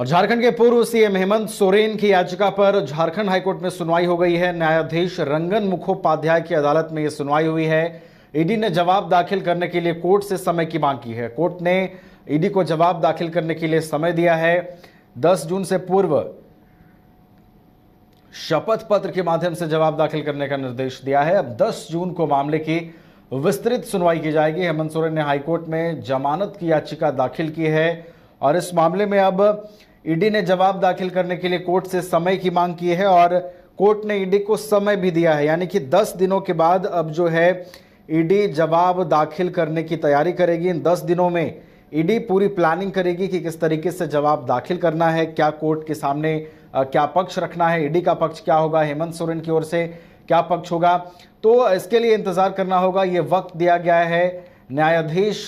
और झारखंड के पूर्व सीएम हेमंत सोरेन की याचिका पर झारखंड हाईकोर्ट में सुनवाई हो गई है। न्यायाधीश रंगन मुखोपाध्याय की अदालत में यह सुनवाई हुई है। ईडी ने जवाब दाखिल करने के लिए कोर्ट से समय की मांग की है। कोर्ट ने ईडी को जवाब दाखिल करने के लिए समय दिया है। 10 जून से पूर्व शपथ पत्र के माध्यम से जवाब दाखिल करने का निर्देश दिया है। अब 10 जून को मामले की विस्तृत सुनवाई की जाएगी। हेमंत सोरेन ने हाईकोर्ट में जमानत की याचिका दाखिल की है और इस मामले में अब ईडी ने जवाब दाखिल करने के लिए कोर्ट से समय की मांग की है और कोर्ट ने ईडी को समय भी दिया है, यानी कि 10 दिनों के बाद अब जो है ईडी जवाब दाखिल करने की तैयारी करेगी। इन 10 दिनों में ईडी पूरी प्लानिंग करेगी कि किस तरीके से जवाब दाखिल करना है, क्या कोर्ट के सामने क्या पक्ष रखना है, ईडी का पक्ष क्या होगा, हेमंत सोरेन की ओर से क्या पक्ष होगा। तो इसके लिए इंतजार करना होगा। ये वक्त दिया गया है। न्यायाधीश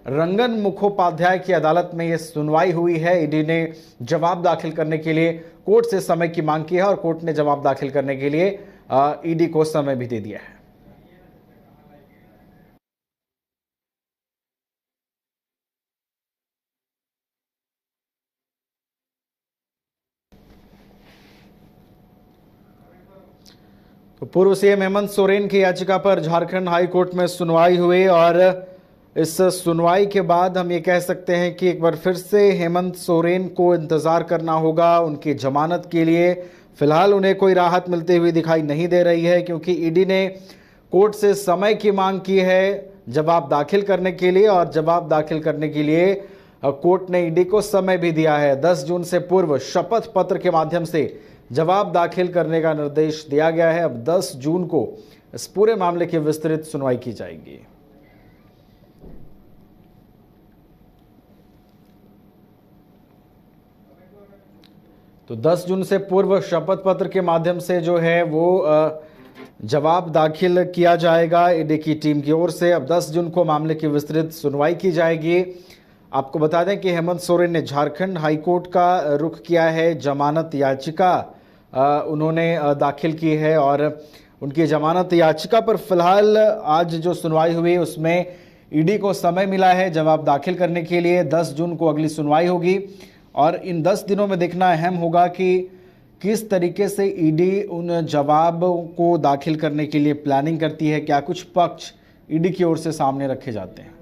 रंगन मुखोपाध्याय की अदालत में यह सुनवाई हुई है। ईडी ने जवाब दाखिल करने के लिए कोर्ट से समय की मांग की है और कोर्ट ने जवाब दाखिल करने के लिए ईडी को समय भी दे दिया है। तो पूर्व सीएम हेमंत सोरेन की याचिका पर झारखंड हाई कोर्ट में सुनवाई हुई और इस सुनवाई के बाद हम ये कह सकते हैं कि एक बार फिर से हेमंत सोरेन को इंतजार करना होगा उनकी जमानत के लिए। फिलहाल उन्हें कोई राहत मिलती हुई दिखाई नहीं दे रही है, क्योंकि ईडी ने कोर्ट से समय की मांग की है जवाब दाखिल करने के लिए और जवाब दाखिल करने के लिए कोर्ट ने ईडी को समय भी दिया है। 10 जून से पूर्व शपथ पत्र के माध्यम से जवाब दाखिल करने का निर्देश दिया गया है। अब 10 जून को इस पूरे मामले की विस्तृत सुनवाई की जाएगी। तो 10 जून से पूर्व शपथ पत्र के माध्यम से जो है वो जवाब दाखिल किया जाएगा ईडी की टीम की ओर से। अब 10 जून को मामले की विस्तृत सुनवाई की जाएगी। आपको बता दें कि हेमंत सोरेन ने झारखंड हाईकोर्ट का रुख किया है। जमानत याचिका उन्होंने दाखिल की है और उनकी जमानत याचिका पर फिलहाल आज जो सुनवाई हुई उसमें ईडी को समय मिला है जवाब दाखिल करने के लिए। 10 जून को अगली सुनवाई होगी और इन 10 दिनों में देखना अहम होगा कि किस तरीके से ईडी उन जवाबों को दाखिल करने के लिए प्लानिंग करती है, क्या कुछ पक्ष ईडी की ओर से सामने रखे जाते हैं।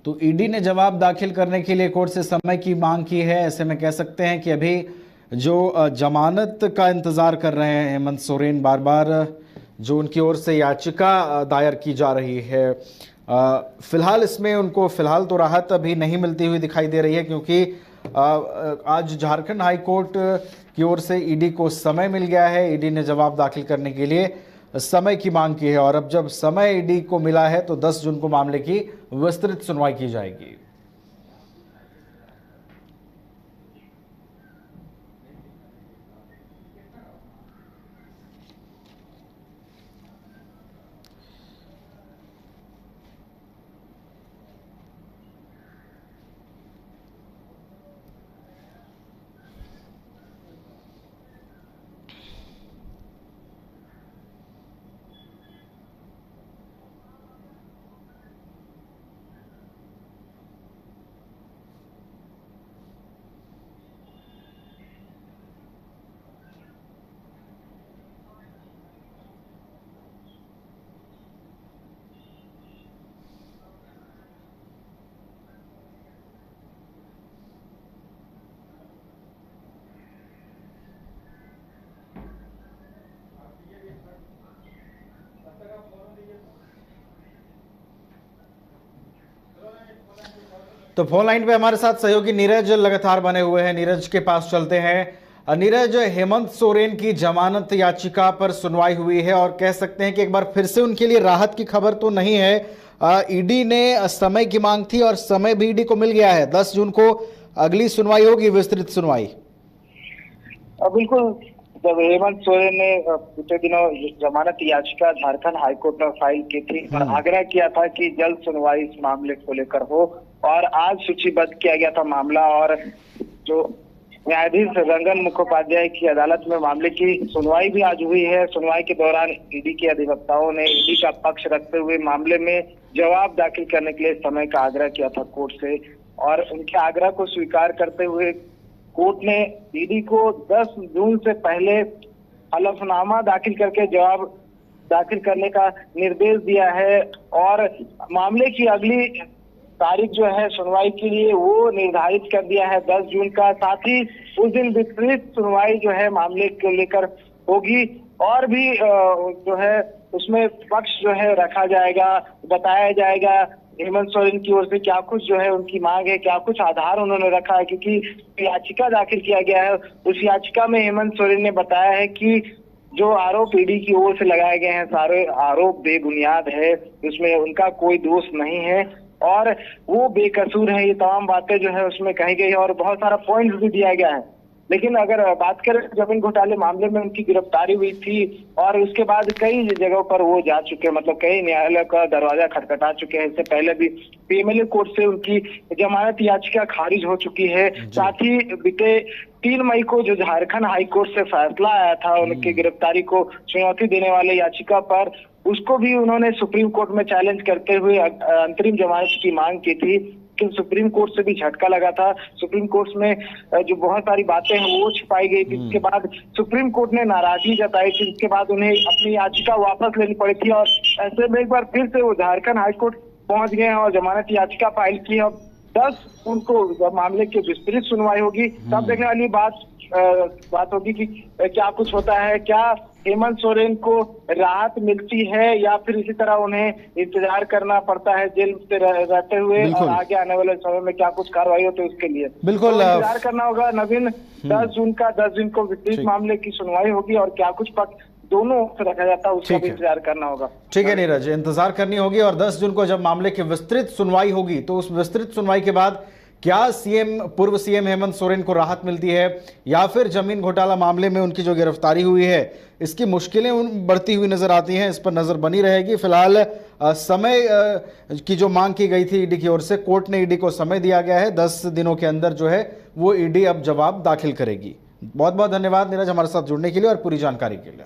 तो ईडी ने जवाब दाखिल करने के लिए कोर्ट से समय की मांग की है। ऐसे में कह सकते हैं कि अभी जो जमानत का इंतजार कर रहे हैं हेमंत सोरेन, बार बार जो उनकी ओर से याचिका दायर की जा रही है, फिलहाल इसमें उनको फिलहाल तो राहत अभी नहीं मिलती हुई दिखाई दे रही है, क्योंकि आज झारखंड हाई कोर्ट की ओर से ईडी को समय मिल गया है। ईडी ने जवाब दाखिल करने के लिए समय की मांग की है और अब जब समय ईडी को मिला है तो 10 जून को मामले की विस्तृत सुनवाई की जाएगी। तो फोन लाइन पे हमारे साथ सहयोगी नीरज लगातार बने हुए हैं। नीरज के पास चलते हैं। नीरज, हेमंत सोरेन की जमानत याचिका पर सुनवाई हुई है और कह सकते हैं कि एक बार फिर से उनके लिए राहत की खबर तो नहीं है। ईडी ने समय की मांग थी और समय भी ईडी को मिल गया है। 10 जून को अगली सुनवाई होगी, विस्तृत सुनवाई। बिल्कुल, जब हेमंत सोरेन ने पिछले दिनों जमानत याचिका झारखंड हाईकोर्ट में फाइल की थी और आग्रह किया था कि जल्द सुनवाई इस मामले को लेकर हो, और आज सूचीबद्ध किया गया था मामला। और जो न्यायाधीश रंगन मुखोपाध्याय की अदालत में मामले की सुनवाई भी आज हुई है। सुनवाई के दौरान ईडी के अधिवक्ताओं ने ईडी का पक्ष रखते हुए मामले में जवाब दाखिल करने के लिए समय का आग्रह किया था कोर्ट से, और उनके आग्रह को स्वीकार करते हुए कोर्ट ने ईडी को 10 जून से पहले हलफनामा दाखिल करके जवाब दाखिल करने का निर्देश दिया है, और मामले की अगली तारीख जो है सुनवाई के लिए वो निर्धारित कर दिया है 10 जून का। साथ ही उस दिन विस्तृत सुनवाई जो है मामले को लेकर होगी, और भी जो है उसमें पक्ष जो है रखा जाएगा, बताया जाएगा हेमंत सोरेन की ओर से क्या कुछ जो है उनकी मांग है, क्या कुछ आधार उन्होंने रखा है, क्योंकि याचिका दाखिल किया गया है। उस याचिका में हेमंत सोरेन ने बताया है कि जो आरोप ईडी की ओर से लगाए गए हैं सारे आरोप बेबुनियाद है, उसमें उनका कोई दोष नहीं है और वो बेकसूर है। ये तमाम बातें जो है उसमें कही गई है और बहुत सारा पॉइंट्स भी दिया गया है। लेकिन अगर बात करें जमीन घोटाले मामले में उनकी गिरफ्तारी हुई थी और उसके बाद कई जगहों पर वो जा चुके हैं, मतलब कई न्यायालय का दरवाजा खटखटा चुके हैं। इससे पहले भी पीएमएलए कोर्ट से उनकी जमानत याचिका खारिज हो चुकी है। साथ ही बीते 3 मई को जो झारखंड हाई कोर्ट से फैसला आया था उनकी गिरफ्तारी को चुनौती देने वाले याचिका पर, उसको भी उन्होंने सुप्रीम कोर्ट में चैलेंज करते हुए अंतरिम जमानत की मांग की थी, लेकिन सुप्रीम कोर्ट से भी झटका लगा था। सुप्रीम कोर्ट में जो बहुत सारी बातें हैं वो छिपाई गई थी। इसके बाद सुप्रीम कोर्ट ने नाराजगी जताई थी, इसके बाद उन्हें अपनी याचिका वापस लेनी पड़ी थी और ऐसे में एक बार फिर से वो झारखंड हाईकोर्ट पहुंच गए हैं और जमानत याचिका फाइल की है। 10 उनको जब मामले की विस्तृत सुनवाई होगी तब देखने वाली बात होगी कि क्या कुछ होता है, क्या हेमंत सोरेन को राहत मिलती है या फिर इसी तरह उन्हें इंतजार करना पड़ता है जेल से रहते हुए, और आगे आने वाले समय में क्या कुछ कार्रवाई होती है उसके लिए बिल्कुल तो इंतजार करना होगा। नवीन 10 जून को विस्तृत मामले की सुनवाई होगी और क्या कुछ पक्ष दोनों से रखा जाता है उसका भी इंतजार करना होगा। ठीक है नीरज, इंतजार करनी होगी और 10 जून को जब मामले की विस्तृत सुनवाई होगी तो उस विस्तृत सुनवाई के बाद क्या पूर्व सीएम हेमंत सोरेन को राहत मिलती है या फिर जमीन घोटाला मामले में उनकी जो गिरफ्तारी हुई है इसकी मुश्किलें बढ़ती हुई नजर आती हैं, इस पर नजर बनी रहेगी। फिलहाल समय की जो मांग की गई थी ईडी की ओर से, कोर्ट ने ईडी को समय दिया गया है, 10 दिनों के अंदर जो है वो ईडी अब जवाब दाखिल करेगी। बहुत बहुत धन्यवाद नीरज हमारे साथ जुड़ने के लिए और पूरी जानकारी के लिए।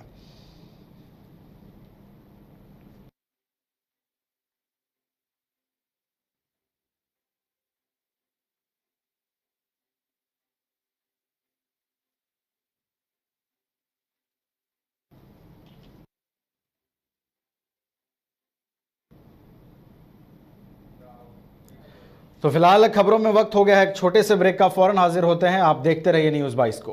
तो फिलहाल खबरों में वक्त हो गया है एक छोटे से ब्रेक का, फौरन हाजिर होते हैं। आप देखते रहिए News 22 को।